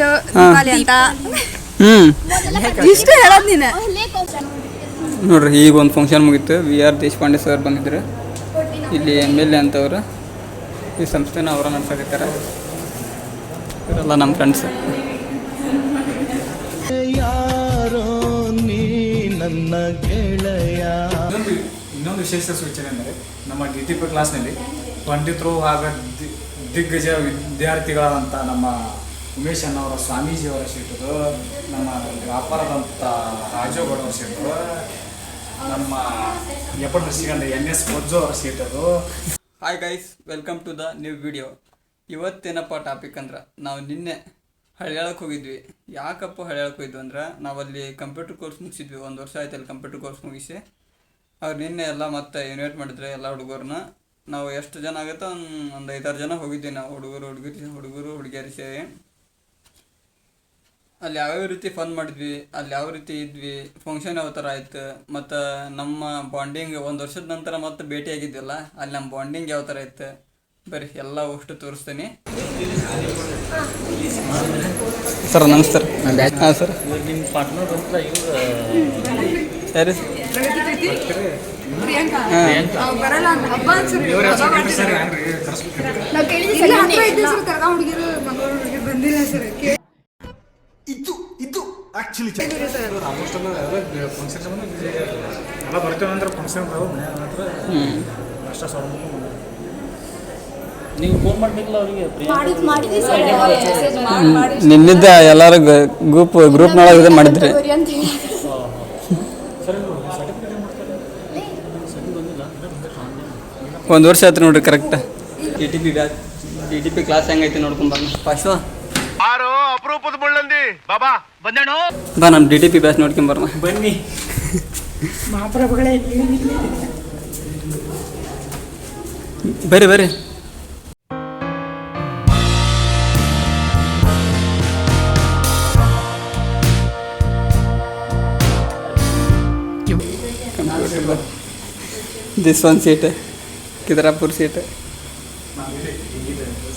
Friend Deepali ಅಂತ ಇಷ್ಟು ಹೇಳೋದು ನೀನು ನೋಡ್ರಿ. ಈಗ ಒಂದು ಫಂಕ್ಷನ್ ಮುಗೀತು. VR ದೇಶಪಾಂಡೆ ಸರ್ ಬಂದಿದ್ರು. ಇಲ್ಲಿ MLA ಅಂತವ್ರು ಈ ಸಂಸ್ಥೆನ ಅವರ ನಡೆಸಕತ್ತಾರೆ. ಇವರೆಲ್ಲ ನಮ್ಮ ಫ್ರೆಂಡ್ಸ್. ಇನ್ನೊಂದು ವಿಶೇಷ ಸೂಚನೆ ಅಂದರೆ ನಮ್ಮ DTP ಕ್ಲಾಸ್ನಲ್ಲಿ ಪಂಡಿತರು ಹಾಗೂ ದಿಗ್ಗಜ ವಿದ್ಯಾರ್ಥಿಗಳಾದಂಥ ನಮ್ಮ ಉಮೇಶ್ ಅಣ್ಣವರ ಸ್ವಾಮೀಜಿಯವರ ಸೀಟದು, ನಮ್ಮ ವ್ಯಾಪಾರದಂಥ ರಾಜೋಗೌಡವರ ಸೀಟು, ನಮ್ಮ ಎಪ್ಪತ್ತು ಶ್ರೀಗಂಧ NS ಕೊಜ್ಜು ಅವರ ಸೀಟದು. Hi guys, welcome to the new video. ಇವತ್ತೇನಪ್ಪ ಟಾಪಿಕ್ ಅಂದ್ರೆ, ನಾವು ನಿನ್ನೆ ಹಳ್ಯಾಳಕ್ಕೆ ಹೋಗಿದ್ವಿ. ಯಾಕಪ್ಪ ಹಳ್ಯಾಳಕ್ಕೆ ಹೋಗಿದ್ವಿ ಅಂದ್ರೆ, ನಾವಲ್ಲಿ ಕಂಪ್ಯೂಟರ್ ಕೋರ್ಸ್ ಮುಗಿಸಿದ್ವಿ. 1 ವರ್ಷ ಆಯ್ತು ಅಲ್ಲಿ ಕಂಪ್ಯೂಟರ್ ಕೋರ್ಸ್ ಮುಗಿಸಿ. ಅವ್ರು ನಿನ್ನೆ ಎಲ್ಲ ಮತ್ತೆ ಇನ್ವೈಟ್ ಮಾಡಿದ್ರೆ ಎಲ್ಲ ಹುಡುಗರನ್ನ. ನಾವು ಎಷ್ಟು ಜನ ಆಗುತ್ತೋ ಒಂದು 5-6 ಜನ ಹೋಗಿದ್ವಿ. ನಾವು ಹುಡುಗರು ಹುಡುಗಿಯರು ಸೇರಿ ಅಲ್ಲಿ ಯಾವ್ಯಾವ ರೀತಿ ಫನ್ ಮಾಡಿದ್ವಿ, ಅಲ್ಲಿ ಯಾವ ರೀತಿ ಇದ್ವಿ, ಫಂಕ್ಷನ್ ಯಾವ ಥರ ಆಯ್ತು, ಮತ್ತು ನಮ್ಮ ಬಾಂಡಿಂಗ್ 1 ವರ್ಷದ ನಂತರ ಮತ್ತೆ ಭೇಟಿ ಆಗಿದ್ವಲ್ಲ, ಅಲ್ಲಿ ನಮ್ಮ ಬಾಂಡಿಂಗ್ ಯಾವ ಥರ ಇತ್ತು, ಬರೀ ಎಲ್ಲ ಅಷ್ಟು ತೋರಿಸ್ತೀನಿ. ಸರ್ ನಮಸ್ಕಾರ. ಹಾಂ ಸರ್. ನಿಮ್ಮ ಪಾರ್ಟ್ನರ್ ಅಂತ ಸರಿ ಎಲ್ಲ ಬರ್ತೇವೆ ಅಂದ್ರೆ ಫಂಕ್ಷನ್ ಅಷ್ಟ ಸ್ವಲ್ಪ ನೀವು ಫೋನ್ ಮಾಡಬೇಕಲ್ಲ ಅವರಿಗೆ. ನಿನ್ನಿದ್ದ ಎಲ್ಲರೂ ಗ್ರೂಪ್ನೊಳಗೆ ಇದು ಮಾಡಿದ್ರಿ. ಒಂದು ವರ್ಷ ಆಯ್ತು ನೋಡ್ರಿ ಕರೆಕ್ಟ್. DTP ಕ್ಲಾಸ್ ಹೆಂಗೈತಿ ನೋಡ್ಕೊಂಬರ್ನ ಫಸ್ಟ್. ಅಪರೂಪದ ಮುಳ್ಳಂದಿ ಬಾಬಾ ಬಂದೇಣು ಬಾ ನಮ್ಮ DTP ಬ್ಯಾಚ್ ನೋಡ್ಕೊಂಬರ್ನ ಬನ್ನಿ. ಬರ್ರಿ ದಿಸ್ ಒನ್ ಸೀಟ್ ಕಿದರಾಪುರ್ ಸೀಟ್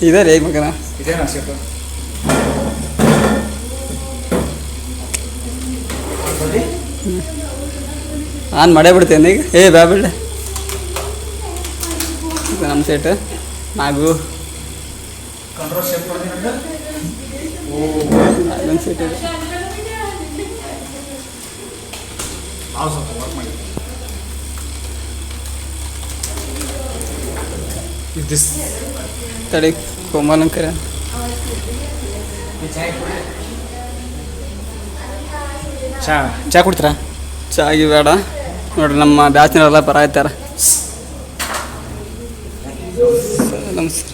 ಇದೆ ರೀ ಮಗನ. ಇದೇನಾ ಸೀಟು? ಆನ್ ಮಾಡೇ ಬಿಡ್ತೇನೆ ಈಗ. ಬ್ಯಾಬಿಡ ಇದು ನಮ್ಮ ಸೀಟ್. ನಾಗು ಕಂಟ್ರೋಲ್ ಶೇಪ್ ಕೊಡ್ತೀನಿ. ಅದೊಂದು ಸೀಟ್ ಇದೆ. ನಾವು ಸ್ವಲ್ಪ ವರ್ಕ್ ಮಾಡಿ ದಿಸ್ ತಡಿ ಕೋಮಲಂಕರ ಚಾ ಕುಡ್ತೀರಾ? ಚಾಗಿ ಬೇಡ ನೋಡ್ರಿ, ನಮ್ಮ ಬ್ಯಾಚ್ನವರೆಲ್ಲ ಬರ ಆಯ್ತಾರ. ನಮಸ್ಕಾರ,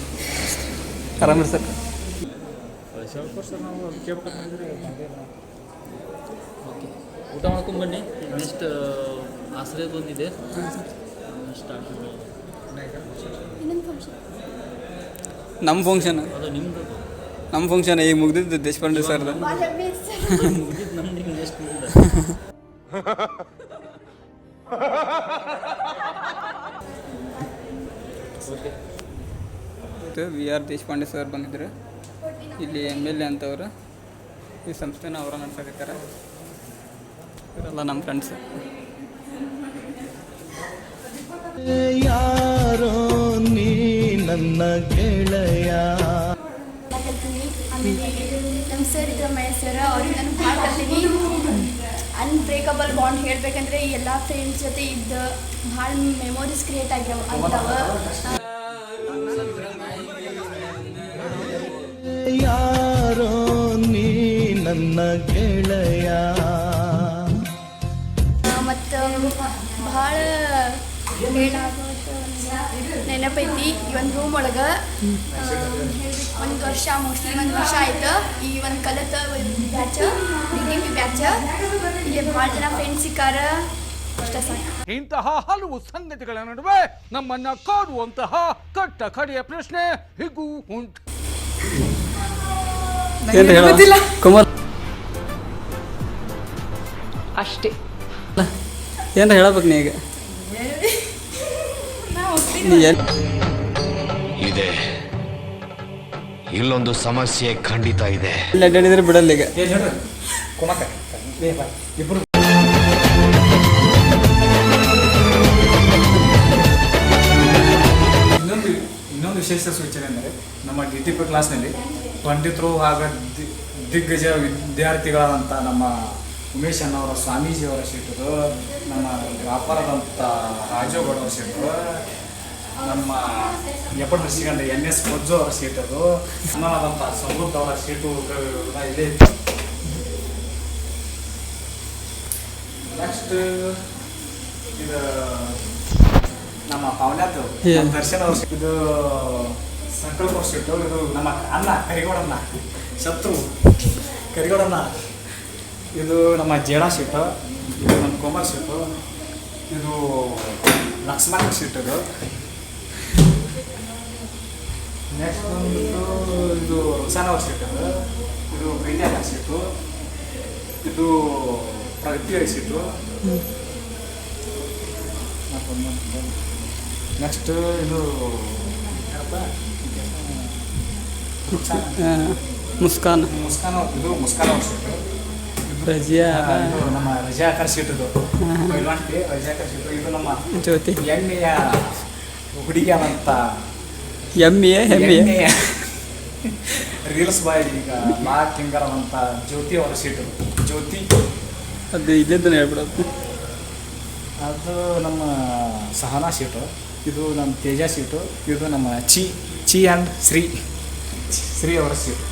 ಆರಾಮ್ರಿ ಸರ್? ಊಟ ಮಾಡ್ಕೊಂಡು ಬನ್ನಿ. ನೆಕ್ಸ್ಟ್ ಆಶ್ರಯದ ಒಂದಿದೆ, ಸ್ಟಾರ್ಟ್ ನಮ್ಮ ಫಂಕ್ಷನ್. ಅದು ನಿಮ್ಮದು. ನಮ್ಮ ಫಂಕ್ಷನ್ ಈಗ ಮುಗ್ದಿದ್ದು ದೇಶಪಾಂಡೆ ಸರ್ದು. ಮುಗಿದು ನಮ್ದು ಈಗ ನೆಕ್ಸ್ಟ್ ಮುಗಿದ. VR ದೇಶಪಾಂಡೆ ಸರ್ ಬಂದಿದ್ರು. ಇಲ್ಲಿ MLA ಅಂತವ್ರು ಈ ಸಂಸ್ಥೆನ ಅವರ ನಡೆಸಕತ್ತಾರೆ. ಇವರೆಲ್ಲ ನಮ್ಮ ಫ್ರೆಂಡ್ಸ್. ಯಾರೋ ನೀ ನನ್ನ ಗೆಳೆಯ. ಆಮೇಲೆ ನಮ್ಮ ಸರ್ ಇದ್ರ ಮಹೇಶ್ ಸರ್ ಅವ್ರಿಗೆ ನಾನು ಭಾಳ ಕಲ್ತೀನಿ. ಅನ್ಬ್ರೇಕಬಲ್ ಬಾಂಡ್ ಹೇಳ್ಬೇಕಂದ್ರೆ ಎಲ್ಲ ಫ್ರೆಂಡ್ಸ್ ಜೊತೆ ಇದ್ದು ಭಾಳ ಮೆಮೊರೀಸ್ ಕ್ರಿಯೇಟ್ ಆಗ್ಯಾವ ಅಂತಾವ. ಯಾರೋ ನೀ ನನ್ನ ಗೆಳೆಯ. ಮತ್ತು ಭಾಳ ನೆನಪೈತಿ. ಈ ಒಂದು ರೂಮ್ ಒಳಗೆ ಒಂದು ವರ್ಷ, ಮೋಸ್ಟ್ಲಿ 1 ವರ್ಷ ಆಯ್ತು ಈ ಒಂದು ಕಲಿತ ಬ್ಯಾಚ್, DTP ಬ್ಯಾಚ್. ಇಲ್ಲಿ ಭಾಳ ಜನ ಫ್ರೆಂಡ್ಸ್ ಸಿಕ್ಕಾರ. ಅಷ್ಟೇ ಸಾಕು. ಇಂತಹ ಹಲವು ಸಂಗತಿಗಳ ನಡುವೆ ನಮ್ಮನ್ನ ಕಾಡುವಂತಹ ಕಟ್ಟ ಕಡೆಯ ಪ್ರಶ್ನೆ ಹೀಗೂ ಉಂಟು. ಕುಮಾರ್ ಅಷ್ಟೇ ಏನಾರ ಹೇಳಬೇಕು ನೀ ಈಗ. ನೀ ಏನು ಇದೆ ಇಲ್ಲೊಂದು ಸಮಸ್ಯೆ ಖಂಡಿತ ಇದೆ. ಇಲ್ಲಿ ಅಡ್ಡಾಡಿದ್ರೆ ಬಿಡಲ್ಲ ಈಗ. ಏನು ಹೇಳ್ರಿ ಕುಮಕ್ಕ ಇಬ್ಬರು ಇನ್ನೊಂದು ವಿಶೇಷ ಸೂಚನೆ ಅಂದರೆ ನಮ್ಮ DTP ಕ್ಲಾಸ್ನಲ್ಲಿ ಪಂಡಿತರು ಹಾಗೂ ದಿಗ್ಗಜ ವಿದ್ಯಾರ್ಥಿಗಳಾದಂಥ ನಮ್ಮ ಉಮೇಶ್ ಅನ್ನವರ ಸ್ವಾಮೀಜಿಯವರ ಶೀಟರು, ನಮ್ಮ ವ್ಯಾಪಾರದಂಥ ರಾಜೋಗೌಡವರ ಶೀಟರು, ನಮ್ಮ ಎಪ್ಪಟ್ಟು ಹಸಿಗಂಡ NS ಮೊಜ್ಜು ಅವರ ಸೀಟದು, ಅನ್ನವಾದಂಥ ಸಮೃದ್ಧ ಅವರ ಸೀಟು ಇಲ್ಲೇ ಇತ್ತು. ನೆಕ್ಸ್ಟ್ ಇದು ನಮ್ಮ ಪವನ್ಯಾತ್ ದರ್ಶನ್ ಅವ್ರ ಇದು ಸಂಕಲ್ಪ ಅವ್ರ ಸೀಟು. ಇದು ನಮ್ಮ ಅಣ್ಣ ಕರಿಗೌಡಣ್ಣ ಶತ್ರು ಕರಿಗೌಡಣ್ಣ. ಇದು ನಮ್ಮ ಜೇಡಾ ಸೀಟು, ಇದು ನಮ್ಮ ಕೋಮಲ್ ಸೀಟು, ಇದು ಲಕ್ಷ್ಮಣ ಸೀಟ್. ನೆಕ್ಸ್ಟ್ ಬಂದ್ಬಿಟ್ಟು ಇದು ರುಸಾನ್ ಅವ್ರ ಸೀಟ್, ಇದು ಪ್ರೀತಿಯ ಸೀಟು, ಇದು ಪ್ರಗತಿ ಸೀಟು. ನೆಕ್ಸ್ಟ್ ಇದು ಮುಸ್ಕಾನ್ ಇದು ಮುಸ್ಕಾನ್ ಅವ್ರ ಸೀಟು. ರಜಿಯಾ ಇದು ನಮ್ಮ ರಜಾಕರ್ ಸೀಟ್. ಇದು ರಜಾಕರ್ ಸೀಟು. ಇದು ನಮ್ಮ ಜ್ಯೋತಿ ಎಣ್ಣೆಯ ಹುಡುಗಿ ಅಂತ ಹೆಮ್ಮೆಯ ರೀಲ್ಸ್ ಬಾಯ್ ಈಗ ಲಾ ಕಿಂಗರ್ ಅಂತ ಜ್ಯೋತಿ ಅವರ ಸೀಟು. ಜ್ಯೋತಿ ಅದು ಇಲ್ಲಿದ್ದನ್ನು ಹೇಳ್ಬಿಡೋದು. ಅದು ನಮ್ಮ ಸಹನಾ ಸೀಟು. ಇದು ನಮ್ಮ ತೇಜ ಸೀಟು. ಇದು ನಮ್ಮ ಚಿ ಆ್ಯಂಡ್ ಶ್ರೀ ಅವರ ಸೀಟು.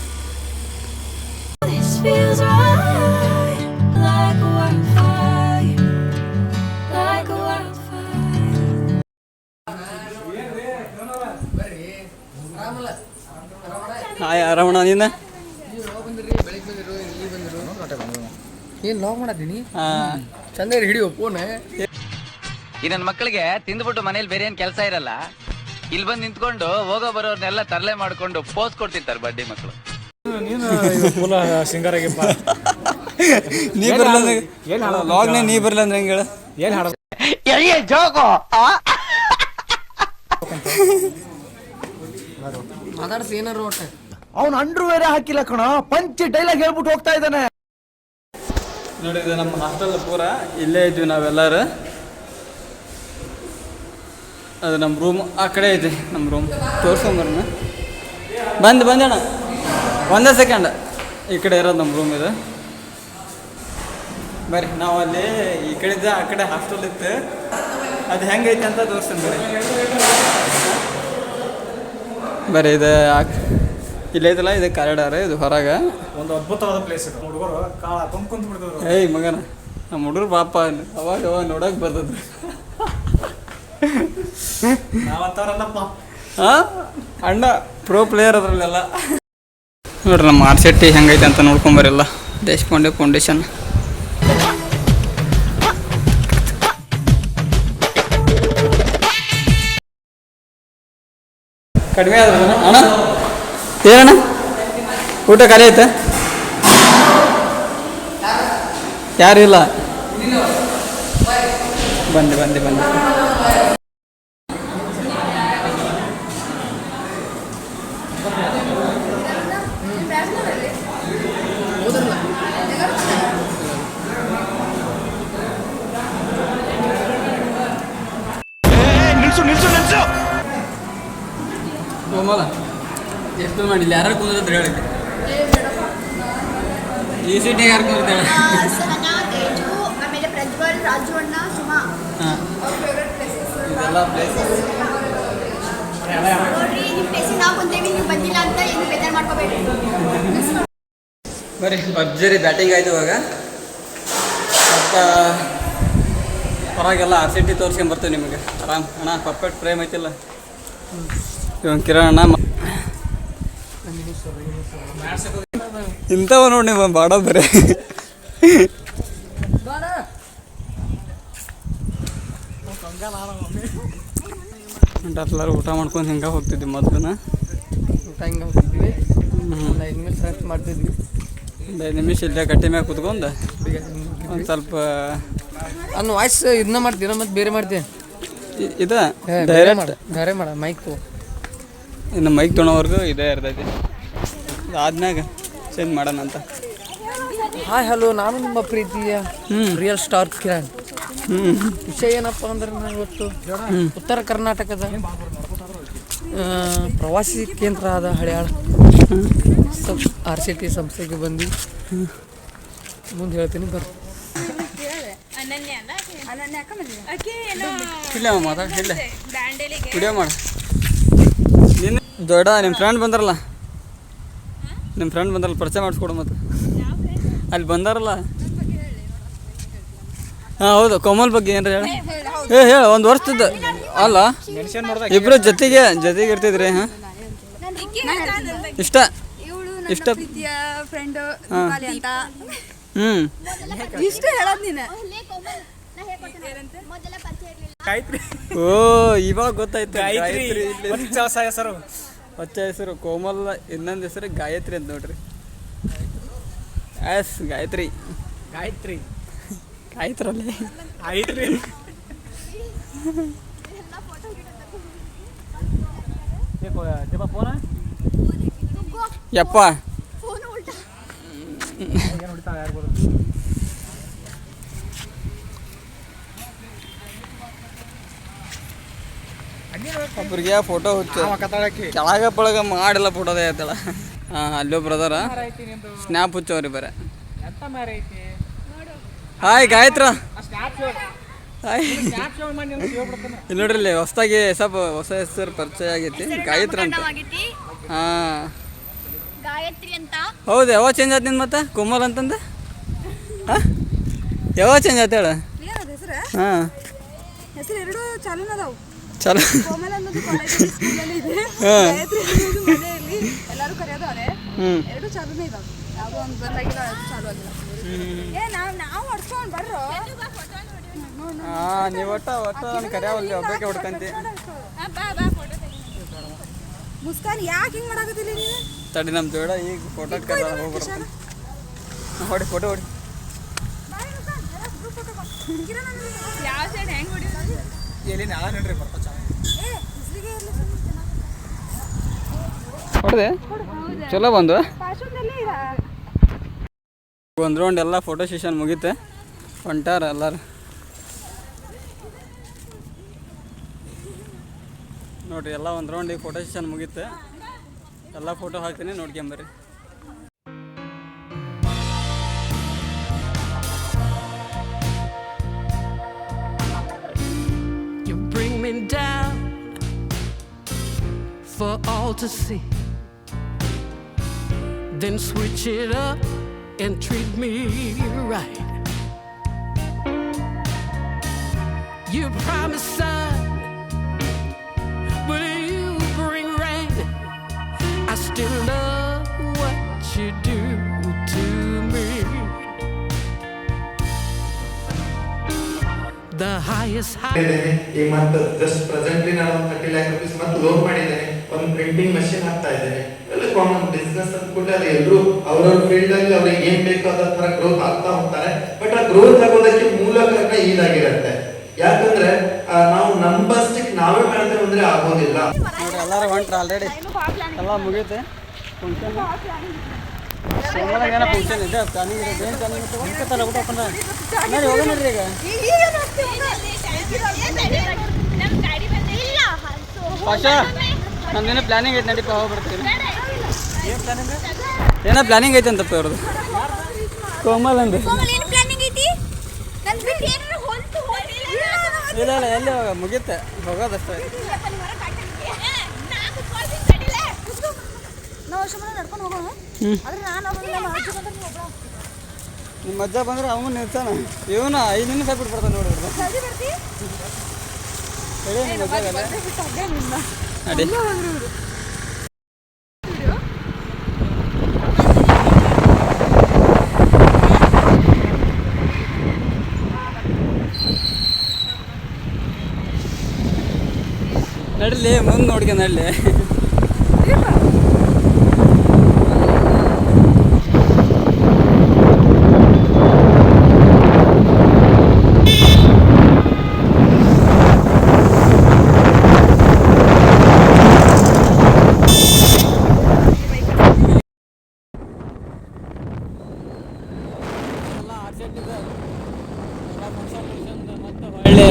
ಹಾಯ್ ಆರಾಮಣ್ಣ ನೀನು? ಏನು ಲಾಗ್ ಮಾಡತ್ತೀನಿ ಹಾಂ ಚಂದ ಹಿಡಿಯೋ ಫೋನ್. ಈ ನನ್ನ ಮಕ್ಕಳಿಗೆ ತಿಂದ್ಬಿಟ್ಟು ಮನೇಲಿ ಬೇರೆ ಏನ್ ಕೆಲಸ ಇರಲ್ಲ, ಇಲ್ಲಿ ಬಂದು ನಿಂತ್ಕೊಂಡು ಹೋಗೋ ಬರೋರ್ನೆಲ್ಲ ತರಲೆ ಮಾಡ್ಕೊಂಡು ಪೋಸ್ ಕೊಡ್ತಿರ್ತಾರೆ ಬಡ್ಡಿ ಮಕ್ಕಳು. ನೀನು ಫುಲ್ ಸಿಂಗರ್ ಆಗಿಪ್ಪ. ನೀ ಬರಲ್ಲ ಲಾಗ್ನೇ ನೀ ಬರಲ್ಲ ಅಂದ್ರೆ ಹೆಂಗೆ ಹೇಳ? ಏನು ಹಾಡ ಮಾತಾಡ್ಸಿ ಏನಾರು ಒಟ್ಟೆ. ಅವನು ಅಂಡ್ರು ಬೇರೆ ಹಾಕಿಲ್ಲ ಕಣ, ಪಂಚ್ ಡೈಲಾಗ್ ಹೇಳ್ಬಿಟ್ಟು ಹೋಗ್ತಾ ಇದ್ದಾನೆ. ನೋಡಿ ಇದು ನಮ್ಮ ಹಾಸ್ಟೆಲ್ ಪೂರ ಇಲ್ಲೇ ಇದ್ವಿ ನಾವೆಲ್ಲರೂ. ಅದು ನಮ್ಮ ರೂಮ್ ಆ ಕಡೆ ಐತಿ. ನಮ್ಮ ರೂಮ್ ತೋರ್ಸ್ಕೊಂಬರೋಣ. ಬಂದಣ್ಣ ಒಂದೇ ಸೆಕೆಂಡ್. ಈ ಕಡೆ ಇರೋದು ನಮ್ಮ ರೂಮ್ ಇದು. ಬರ್ರಿ ನಾವು ಅಲ್ಲಿ ಈ ಕಡೆದ ಆ ಕಡೆ ಹಾಸ್ಟೆಲ್ ಇತ್ತು, ಅದು ಹೆಂಗೈತೆ ಅಂತ ತೋರಿಸ್ತೀನಿ ಬರ್ರಿ. ಇದು ಇಲ್ಲೈತಲ್ಲ, ಇದು ಕಾರಿಡಾರ್, ಇದು ಹೊರಗೆ ಒಂದು ಅದ್ಭುತವಾದ ಪ್ಲೇಸ್ ಇದು. ಹುಡುಗರು ಕಾಳ ತುಂಬ್ಕೊಂತ ಬಿಡ್ತದ್ರು. ಏಯ್ ಮಗನ ನಮ್ಮ ಹುಡುಗರು ಪಾಪ ಅವಾಗ ನೋಡಕ್ ಬರ್ತದ್ರು. ನಾವಂತಾರಲ್ಲಪ್ಪ. ಹಾಂ ಅಣ್ಣ ಪ್ರೋ ಪ್ಲೇಯರ್ ಅದ್ರಲ್ಲೆಲ್ಲ. ನೋಡ್ರಿ ನಮ್ಮ RCT ಹೆಂಗೈತೆ ಅಂತ ನೋಡ್ಕೊಂಬರಿಲ್ಲ. ದೇಶಪಾಂಡೆ ಫೌಂಡೇಶನ್. ಕಡಿಮೆ ಆದ್ರೆ ಅಣ್ಣ ಏನಣ್ಣ ಊಟ ಖಾಲಿ ಐತೆ? ಯಾರು ಇಲ್ಲ. ಬಂದೆ ಎಷ್ಟು ಮಾಡಿಲ್ಲ ಯಾರು ಕುಂದ್ರೆ ಹೇಳಿ. ಈ ಸೀಟಿಗೆ ಯಾರು ಕುಂದ್ರೆ ಆಮೇಲೆ ಪ್ರಜ್ವಲ್, ರಾಜು ಅಣ್ಣ, ಸುಮಾ. ಹಾಂ ಇದೆಲ್ಲ ಪ್ಲೇಸಸ್ ನೋಡ್ರಿ, ನಿಮ್ಮ ಪ್ಲೇಸಿಗೆ ನಾವು ಬಂದೇವಿ, ನೀವು ಬಂದಿಲ್ಲ ಅಂತ ಏನು ಬೇಜಾರು ಮಾಡ್ಕೋಬೇಡಿ. ಬರ್ರಿ ಭರ್ಜರಿ ಬ್ಯಾಟಿಂಗ್ ಆಯ್ತು ಇವಾಗ. ಮತ್ತು ಹೊರಗೆಲ್ಲ RCT ತೋರಿಸ್ಕೊಂಬರ್ತೇವೆ ನಿಮಗೆ ಆರಾಮ್. ಅಣ್ಣ ಪರ್ಫೆಕ್ಟ್ ಫ್ರೇಮ್ ಐತಿಲ್ಲ. ಇವಾಗ ಕಿರಣ್ ಅಣ್ಣ ಇಂಥವ ನೋಡಿ ನೀವು ಬಾಡೋದು ಬರೀ. ಎಲ್ಲರೂ ಊಟ ಮಾಡ್ಕೊಂಡು ಹಿಂಗೆ ಹೋಗ್ತಿದ್ವಿ ಮೊದಲನ. ಊಟ ಹಿಂಗೆ ಹೋಗ್ತಿದ್ವಿ, 5 ನಿಮಿಷ ರೆಸ್ಟ್ ಮಾಡ್ತಿದ್ವಿ. 5 ನಿಮಿಷ ಇಲ್ಲೇ ಕಟ್ಟಿ ಮ್ಯಾಗ ಕುತ್ಕೊಂಡು ಒಂದು ಸ್ವಲ್ಪ ಅನ್ನ ವಾಯ್ಸ್ ಇದನ್ನ ಮಾಡ್ತೀರ ಮತ್ತು ಬೇರೆ ಮಾಡ್ತೀನಿ. ಇದು ಬೇರೆ ಮಾಡ ಮೈಕ್ ತಗೋ. ಇನ್ನು ಮೈಕ್ ತೊಗೊಳೋವರೆಗೂ ಇದೇ ಇರ್ತೈತಿ. ಆದ್ಮ್ಯಾಗ ಚೇಂಜ್ ಮಾಡೋಣ ಅಂತ. ಹಾಯ್ ಹಲೋ, ನಾನು ನಿಮ್ಮ ಪ್ರೀತಿಯ ರಿಯಲ್ ಸ್ಟಾರ್ ಕಿರಣ್. ವಿಷಯ ಏನಪ್ಪ ಅಂದ್ರೆ ನಾನು ಇವತ್ತು ಉತ್ತರ ಕರ್ನಾಟಕದ ಪ್ರವಾಸಿ ಕೇಂದ್ರ ಆದ ಹಳ್ಯಾಳ RCT ಸಂಸ್ಥೆಗೆ ಬಂದು ಮುಂದೆ ಹೇಳ್ತೀನಿ ಬರ್ರಿ. ಇಲ್ಲ ಮಾತಾಡ ಇಲ್ಲ ವಿಡಿಯೋ ಮಾಡ. ನಿನ್ನ ದೊಡ್ಡ ನಿಮ್ಮ ಫ್ರೆಂಡ್ ಬಂದಾರಲ್ಲ, ಪರಿಚಯ ಮಾಡಿಸ್ಕೊಡು. ಮತ್ತು ಅಲ್ಲಿ ಬಂದಾರಲ್ಲ, ಹಾಂ ಹೌದು, ಕೋಮಲ್ ಬಗ್ಗೆ ಏನ್ರಿ ಹೇಳ. ಹೇಳ ಒಂದು ವರ್ಷದ ಅಲ್ಲ, ಇಬ್ಬರು ಜೊತೆಗೆ ಇರ್ತಿದ್ರಿ. ಹಾಂ ಇಷ್ಟ ಫ್ರೆಂಡ್ ಇಷ್ಟ ಹೇಳೋದು ನೀನು. ಓ ಇವಾಗ ಗೊತ್ತಾಯ್ತು. ಹೊಚ್ಚ ಹೆಸರು ಕೋಮಲ್, ಇನ್ನೊಂದು ಹೆಸರು ಗಾಯತ್ರಿ ಅಂತ ನೋಡ್ರಿ. ಎಸ್ ಗಾಯತ್ರಿ ಆಯ್ತ್ರಲ್ಲೇ ಯಪ್ಪ ಒಬ್ರಿಗೆ ಫೋಟೋ ಹುಚ್ಚು ಕೆಳಗ ಪಳಗ ಮಾಡಿಲ್ಲ ಫೋಟೋದೇ ಆಯ್ತಳ. ಅಲ್ಲೋ ಬ್ರದರ ಸ್ನ್ಯಾಪ್ ಹುಚ್ಚವ್ರಿ ಬರ. ಹಾಯ್ ಗಾಯತ್ರ. ಹಾಯ್ ಇಲ್ಲಿ ನೋಡ್ರಿ, ಇಲ್ಲಿ ಹೊಸದಾಗಿ ಸ್ವಲ್ಪ ಹೊಸ ಹೆಸರು ಪರಿಚಯ ಆಗೈತಿ, ಗಾಯತ್ರ ಅಂತ. ಹಾಂ ಹೌದು. ಯಾವಾಗ ಚೇಂಜ್ ಆಯ್ತು ನಿನ್ ಮತ್ತೆ ಕೋಮಲ್ ಅಂತಂದ? ಹಾಂ ಯಾವಾಗ ಚೇಂಜ್ ಆಯ್ತು ಹೇಳ? ಹಾಂ ಚಲೋ. ನೀವು ಒಟ್ಟ ಕರೆಯವಲ್ಲಿ ಒಬ್ಬಕ್ಕೆ ಹೊಡ್ಕಂತಿ. ಮುಸ್ಕಾನ್ ಯಾಕೆ ಹಿಂಗೆ ಮಾಡಾಕತ್ತಿಲ್ಲ ನೀನು? ತಡಿ ನಮ್ಮ ಜೋಡ ಈಗ ಫೋಟೋ ಕರೆ ಹೋಗ್ಬರ್ತೀನಿ. ಹೊಡಿ ಫೋಟೋ ಹೊಡಿ. ಯಾವ ಸೈಡ್ ಹೆಂಗೆ ಹೊಡಿಯೋದು? ಎಲ್ಲಿ ನಾಳೆ ನೋಡ್ರಿ ಬರ್ತಾ ಹೊಡೆದೆ ಚಲೋ ಬಂದು. ಒಂದು ರೌಂಡ್ ಎಲ್ಲ ಫೋಟೋ ಸೆಷನ್ ಮುಗೀತೆ, ಹೊಂಟಾರ ಎಲ್ಲರೂ ನೋಡ್ರಿ. ಎಲ್ಲ ಒಂದು ರೌಂಡ್ ಈಗ ಫೋಟೋ ಸೆಷನ್ ಮುಗೀತೆ, ಎಲ್ಲ ಫೋಟೋ ಹಾಕ್ತೀನಿ ನೋಡ್ಕೊಂಬರ್ರಿ. You bring me down for all to see, then switch it up and treat me right. You promise sun, but you bring rain. I still love what you do to me. The highest high. ಈ month just presently ನಾನು 30 lakh rupees ಮತ್ತೆ loan ಮಾಡಿದ್ದೇನೆ. ಒಂದು printing machine ಹಾಕ್ತಾ ಇದ್ದೇನೆ. ಎಲ್ಲ common business ಅಂದ್ಕೊಂಡ್ರೆ ಅದು ಎಲ್ಲರೂ ಅವ್ರವ್ರ ಫೀಲ್ಡ್ ಅಲ್ಲಿ ಅವ್ರಿಗೆ ಏನ್ ಬೇಕೋ ಅದ ತರ ಗ್ರೋತ್ ಆಗ್ತಾ ಹೋಗ್ತಾರೆ. ಬಟ್ ಆ ಗ್ರೋತ್ ಆಗೋದಕ್ಕೆ ಮೂಲ ಕಾರಣ ಇದಾಗಿರುತ್ತೆ. ಯಾಕಂದ್ರೆ ನಾವು ನಂಬರ್ಸ್ಟಿಕ್ ನಾವೇ ಮಾಡ್ತೇವೆ ಅಂದ್ರೆ ಆಗೋದಿಲ್ಲ. ನೋಡ್ರಿ ಎಲ್ಲರೂ ಹೊಂಟ್ರ ಆಲ್ರೆಡಿ, ಎಲ್ಲ ಮುಗೀತೆ ಫಂಕ್ಷನ್. ಏನೋ ಫಂಕ್ಷನ್ ಇದೆ, ಪ್ಲಾನಿಂಗ್ ಇದೆ. ಏನು ಪ್ಲಾನಿಂಗ್ ಇತ್ತು ಮುಗಿತಲ್ಲ ಊಟ ಹಾಕೊಂಡ ನೋಡಿ ಹೋಗೋಣ ನೋಡ್ರಿ. ಈಗ ಪಾಷಾ ನಮ್ದೇನೋ ಪ್ಲಾನಿಂಗ್ ಐತೆ, ನಡಿಪ ಹೋಗ್ಬಿಡ್ತೀನಿ. ಏನೋ ಪ್ಲಾನಿಂಗ್ ಐತೆ ಅಂತಪ್ಪ ಅವ್ರದ್ದು ಕೋಮಲ್ ಅಂದು. ಇಲ್ಲ ಇಲ್ಲ ಎಲ್ಲಿ ಹೋಗ ಮುಗೀತೆ, ಹೋಗೋದಷ್ಟೇ. ನಿಮ್ಮ ಅಜ್ಜ ಬಂದ್ರೆ ಅವನು ನಿಲ್ತಾನ, ಇವನು 5 ನಿಮಿಷ ಬಿಟ್ಬಿಡ್ತಾನೆ ನೋಡಿದ್ರೆ. ಅಡಿ ನಡಲಿ ಮುಂದೆ ನೋಡ್ಕೊಂಡು ನಡಲಿ. ಒಳ್ಳೆ